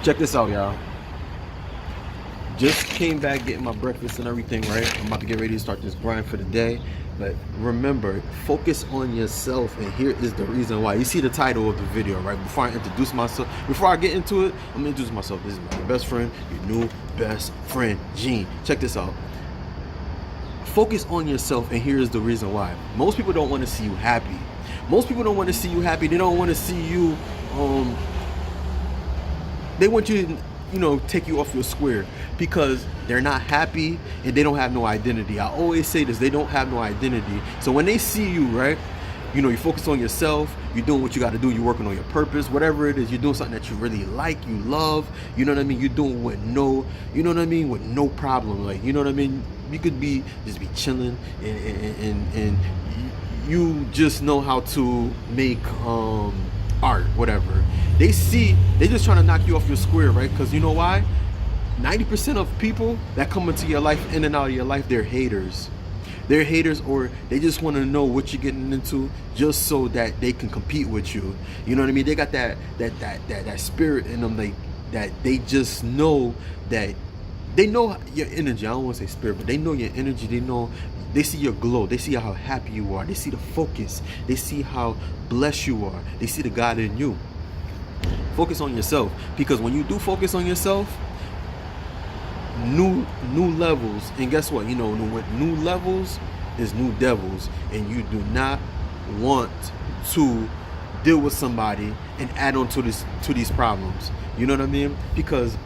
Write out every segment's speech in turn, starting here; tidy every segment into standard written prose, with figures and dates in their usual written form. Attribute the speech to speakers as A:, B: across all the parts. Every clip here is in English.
A: Check this out, y'all. Just came back getting my breakfast and everything, right? I'm about to get ready to start this grind for the day. But remember, focus on yourself, and here is the reason why. You see the title of the video, right? Before I introduce myself, before I get into it, I'm gonna introduce myself. This is my best friend, your new best friend, Gene. Check this out. Focus on yourself, and here is the reason why. Most people don't want to see you happy. Most people don't want to see you happy. They don't want to see you, they want you to, take you off your square because they're not happy and they don't have no identity. I always say this, they don't have no identity. So when they see you, right, you focus on yourself, you're doing what you got to do, you're working on your purpose, whatever it is, you're doing something that you really like, you love, you know what I mean? You're doing with with no problem. Like, you know what I mean? You could just be chilling and you just know how to make art, whatever. They just trying to knock you off your square, right? Because you know why? 90% of people that come into your life, in and out of your life, they're haters. They're haters, or they just want to know what you're getting into just so that they can compete with you. You know what I mean? They got that spirit in them, that they just know that they know your energy. I don't want to say spirit, but they know your energy. They see your glow. They see how happy you are. They see the focus. They see how blessed you are. They see the God in you. Focus on yourself, because when you do focus on yourself, new levels, and guess what? With new levels is new devils, and you do not want to deal with somebody and add on to these problems. You know what I mean? Because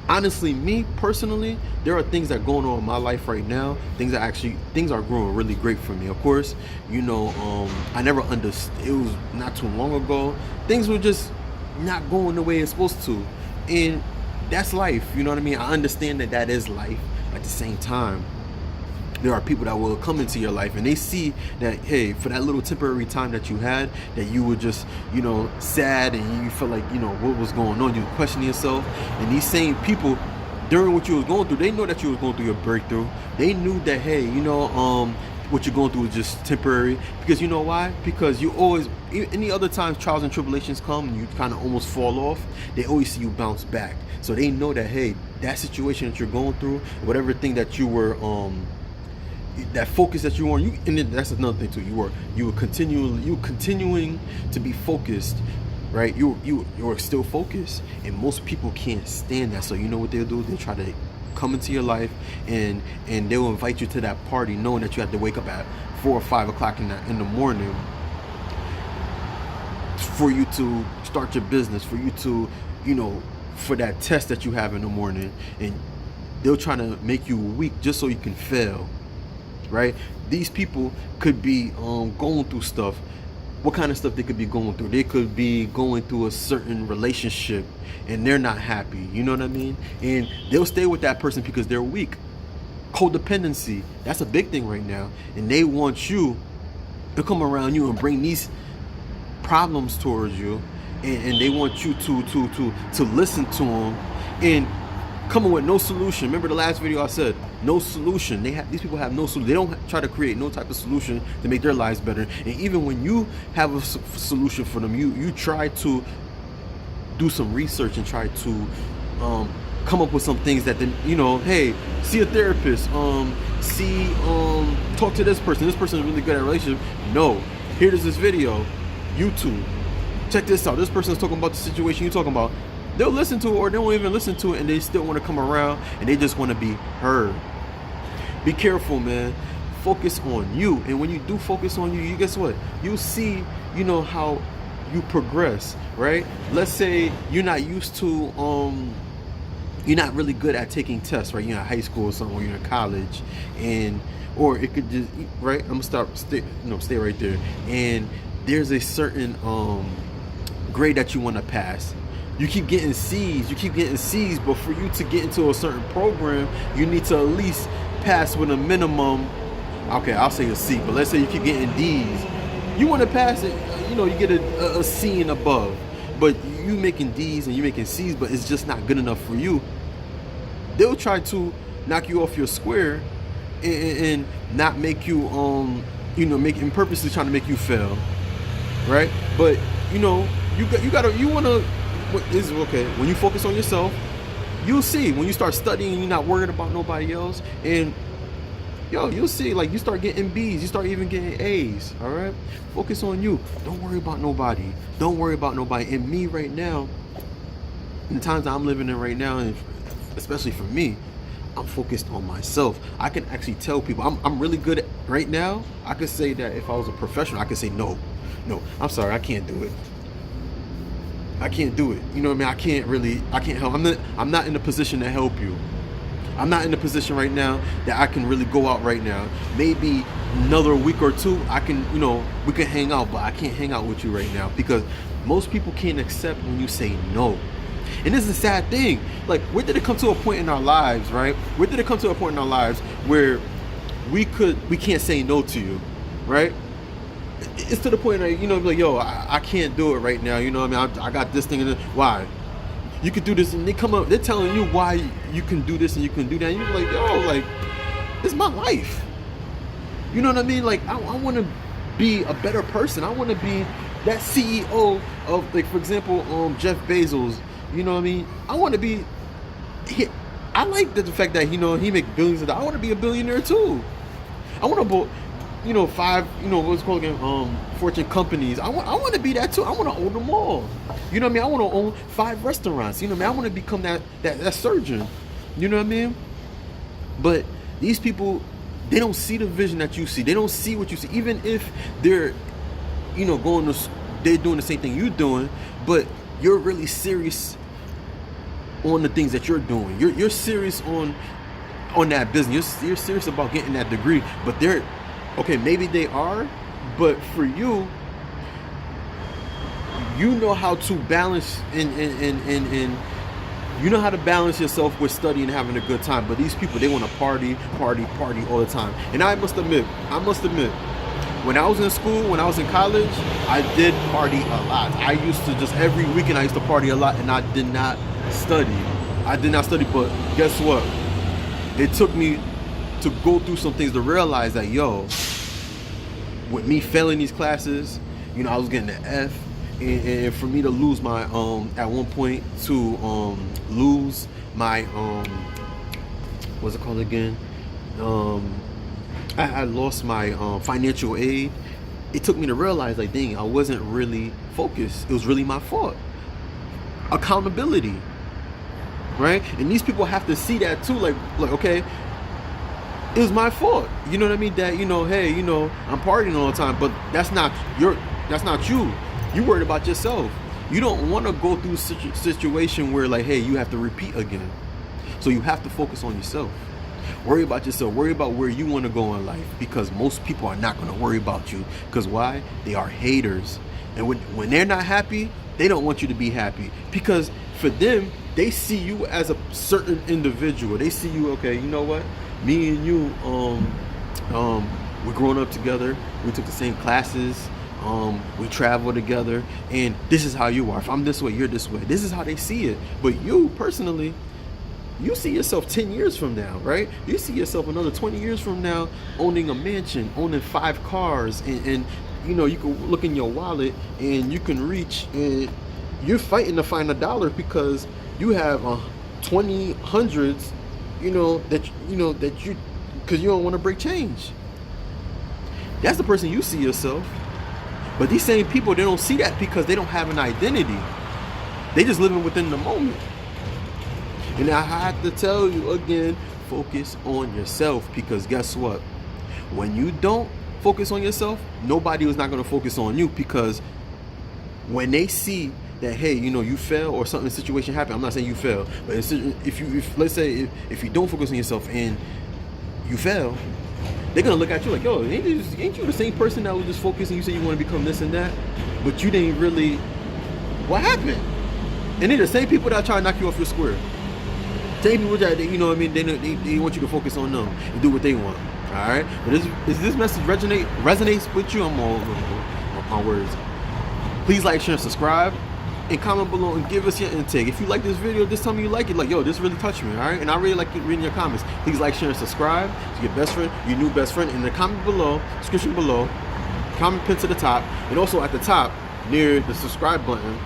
A: honestly, me personally, there are things that are going on in my life right now. Things are growing really great for me. Of course, I never understood. It was not too long ago. Things were just not going the way it's supposed to, and that's life. You know what I mean? I understand that is life. At the same time, there are people that will come into your life and they see that, hey, for that little temporary time that you had, that you were just, sad, and you felt like, what was going on? You were questioning yourself. And these same people, during what you was going through, they know that you was going through your breakthrough. They knew that, hey, what you're going through is just temporary. Because you know why? Because you always, any other times trials and tribulations come and you kind of almost fall off, they always see you bounce back. So they know that, hey, that situation that you're going through, whatever thing that you were, that focus that you were on, and then that's another thing too. You were continuing to be focused, right? You were still focused, and most people can't stand that. So you know what they'll do? They'll try to come into your life, and they'll invite you to that party, knowing that you have to wake up at 4 or 5 o'clock in the morning for you to start your business, for you to, for that test that you have in the morning, and they'll try to make you weak just so you can fail. Right? These people could be going through stuff. What kind of stuff they could be going through? They could be going through a certain relationship and they're not happy. You know what I mean? And they'll stay with that person because they're weak. Codependency, that's a big thing right now. And they want you to come around you and bring these problems towards you, and they want you to listen to them and coming with no solution. Remember the last video I said, no solution. These people have no solution. They don't try to create no type of solution to make their lives better. And even when you have a solution for them, you try to do some research and try to come up with some things that then, hey, see a therapist, talk to this person. This person is really good at relationship. No, here's this video, YouTube. Check this out. This person is talking about the situation you're talking about. They'll listen to it, or they won't even listen to it, and they still want to come around, and they just want to be heard. Be careful, man. Focus on you. And when you do focus on you guess what? You see, how you progress, right? Let's say you're not used to, you're not really good at taking tests, right? You're in high school or something, or you're in college, or it could just, right? I'm gonna stay right there. And there's a certain grade that you want to pass. You keep getting C's, but for you to get into a certain program, you need to at least pass with a minimum. Okay, I'll say a C, but let's say you keep getting D's. You want to pass it, you get a C and above, but you making D's and you making C's, but it's just not good enough for you. They'll try to knock you off your square and not make you, making purposely trying to make you fail, right? But you want to When you focus on yourself, you'll see. When you start studying, you're not worried about nobody else, and you'll see. Like, you start getting B's, you start even getting A's. All right, focus on you. Don't worry about nobody. Don't worry about nobody. And me right now, in the times that I'm living in right now, and especially for me, I'm focused on myself. I can actually tell people I'm really good at right now. I could say that if I was a professional, I could say no, I'm sorry, I can't do it. I can't do it. You know what I mean? I can't help. I'm not in a position to help you. I'm not in a position right now that I can really go out right now. Maybe another week or two, I can, we can hang out, but I can't hang out with you right now because most people can't accept when you say no. And this is a sad thing. Like, where did it come to a point in our lives, right? Where did it come to a point in our lives where we can't say no to you, right? It's to the point that, like, yo, I can't do it right now. You know what I mean? I got this thing. And why? You could do this. And they come up, they're telling you why you can do this and you can do that. And you're like, yo, like, it's my life. You know what I mean? Like, I want to be a better person. I want to be that CEO of, like, for example, Jeff Bezos. You know what I mean? I want to be. I like the fact that he make billions of dollars. I want to be a billionaire too. I want to, 5, what's called again, Fortune companies. I want to be that too. I want to own them all. You know what I mean? I want to own 5 restaurants. You know what I mean? I want to become that surgeon. You know what I mean? But these people, they don't see the vision that you see. They don't see what you see. Even if they're, they're doing the same thing you're doing, but you're really serious on the things that you're doing. You're serious on that business. You're serious about getting that degree. But maybe they are, but for you, you know how to balance and you know how to balance yourself with studying and having a good time. But these people, they want to party all the time. And I must admit, when I was in school, when I was in college, I did party a lot. I used to just every weekend I used to party a lot, and I did not study. But guess what? It took me to go through some things to realize that, with me failing these classes, I was getting an F, and for me to lose my at one point to lose my what's it called again? I lost my financial aid. It took me to realize, like, dang, I wasn't really focused. It was really my fault. Accountability, right? And these people have to see that too. Like, okay, it was my fault. You know what I mean? That, hey, I'm partying all the time, but that's not you. You worried about yourself. You don't want to go through a situation where, like, hey, you have to repeat again. So you have to focus on yourself. Worry about yourself. Worry about where you want to go in life, because most people are not going to worry about you. Because why? They are haters. And when they're not happy, they don't want you to be happy. Because for them, they see you as a certain individual. They see you, okay, you know what? Me and you, we're growing up together. We took the same classes. We travel together. And this is how you are. If I'm this way, you're this way. This is how they see it. But you, personally, you see yourself 10 years from now, right? You see yourself another 20 years from now owning a mansion, owning 5 cars, and you can look in your wallet and you can reach, and you're fighting to find $1 because you have 20 hundreds, because you don't want to break change. That's the person you see yourself. But these same people, they don't see that because they don't have an identity. They just living within the moment. And I have to tell you again, focus on yourself, because guess what? When you don't focus on yourself, nobody is not going to focus on you, because when they see that, hey, you fail or something, situation happened. I'm not saying you fail, but if let's say if you don't focus on yourself and you fail, they're going to look at you like, yo, ain't you the same person that was just focused and you said you want to become this and that, but you didn't really, what happened? And they're the same people that try to knock you off your square. Same people that, they want you to focus on them and do what they want. All right? But is this message resonates with you? I'm all my words. Please like, share, and subscribe, and comment below and give us your intake. If you like this video, just tell me you like it. Like, yo, this really touched me, all right? And I really like reading your comments. Please like, share, and subscribe to your best friend, your new best friend. In the comment below, description below, comment pin to the top, and also at the top near the subscribe button,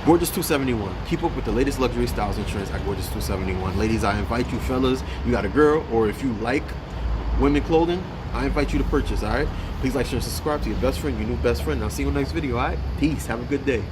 A: Gorgeous 271. Keep up with the latest luxury styles and trends at Gorgeous 271. Ladies, I invite you, fellas, you got a girl, or if you like women clothing, I invite you to purchase, all right? Please like, share, and subscribe to your best friend, your new best friend. I'll see you in the next video, all right? Peace. Have a good day.